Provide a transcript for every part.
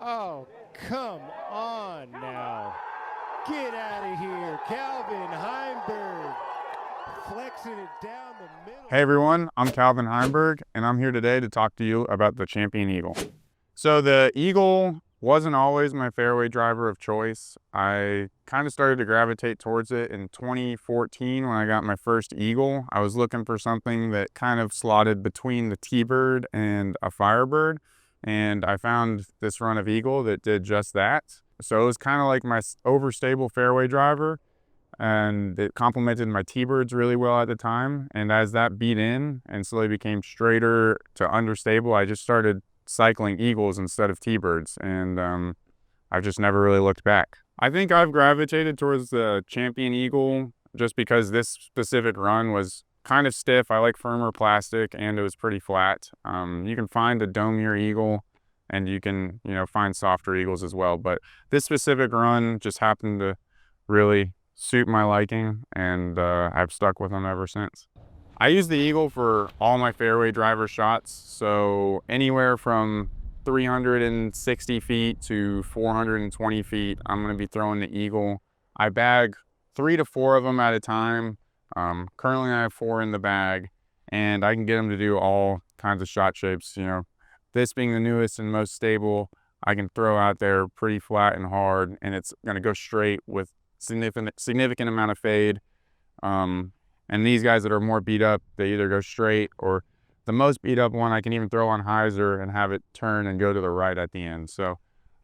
Oh, come on now. Get out of here. Calvin Heimburg flexing it down the middle. Hey everyone, I'm Calvin Heimburg, and I'm here today to talk to you about the Champion Eagle. So the Eagle wasn't always my fairway driver of choice. I kind of started to gravitate towards it in 2014 when I got my first Eagle. I was looking for something that kind of slotted between the TeeBird and a Firebird, and I found this run of Eagle that did just that. So it was kind of like my overstable fairway driver, and it complemented my T-birds really well at the time. And as that beat in and slowly became straighter to understable, I just started cycling Eagles instead of T-birds, and I've just never really looked back. I think I've gravitated towards the Champion Eagle just because this specific run was kind of stiff. I like firmer plastic, and it was pretty flat. You can find a domier Eagle, and you can find softer Eagles as well, but this specific run just happened to really suit my liking, and I've stuck with them ever since. I use the Eagle for all my fairway driver shots, so anywhere from 360 feet to 420 feet, I'm going to be throwing the Eagle. I bag 3 to 4 of them at a time. Currently I have 4 in the bag, and I can get them to do all kinds of shot shapes. This being the newest and most stable, I can throw out there pretty flat and hard, and it's going to go straight with significant amount of fade. And these guys that are more beat up, they either go straight, or the most beat up one I can even throw on hyzer and have it turn and go to the right at the end. So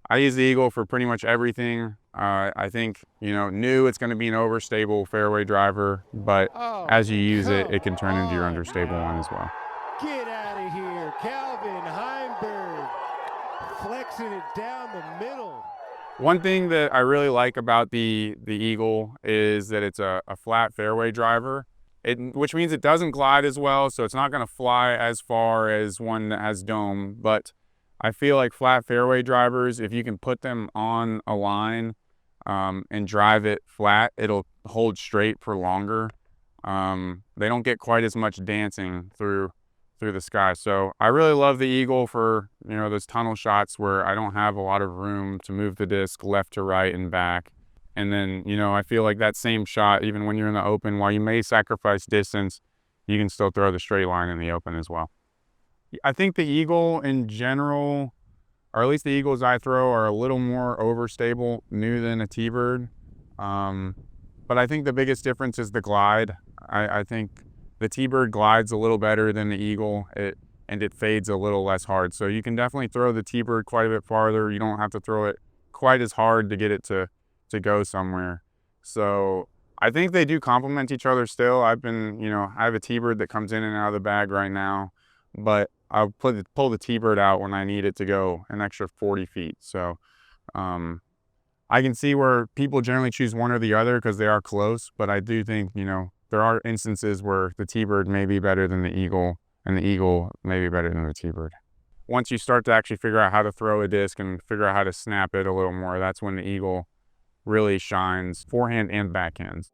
I use the Eagle for pretty much everything. I think new, it's going to be an overstable fairway driver, but as you use it, it can turn into your understable one as well. Get out of here. Calvin Heimburg flexing it down the middle. One thing that I really like about the Eagle is that it's a flat fairway driver, which means it doesn't glide as well, so it's not going to fly as far as one that has dome. But I feel like flat fairway drivers, if you can put them on a line and drive it flat, it'll hold straight for longer. They don't get quite as much dancing through the sky. So I really love the Eagle for those tunnel shots where I don't have a lot of room to move the disc left to right and back. And then I feel like that same shot, even when you're in the open, while you may sacrifice distance, you can still throw the straight line in the open as well. I think the Eagle in general, or at least the Eagles I throw, are a little more overstable new than a T-bird. But I think the biggest difference is the glide. I think the T-bird glides a little better than the Eagle, and it fades a little less hard. So you can definitely throw the T-bird quite a bit farther. You don't have to throw it quite as hard to get it to go somewhere. So I think they do complement each other still. I have a T-bird that comes in and out of the bag right now, but I'll pull the T-bird out when I need it to go an extra 40 feet. So I can see where people generally choose one or the other because they are close, but I do think, there are instances where the T-bird may be better than the Eagle, and the Eagle may be better than the T-bird. Once you start to actually figure out how to throw a disc and figure out how to snap it a little more, that's when the Eagle really shines, forehand and backhand.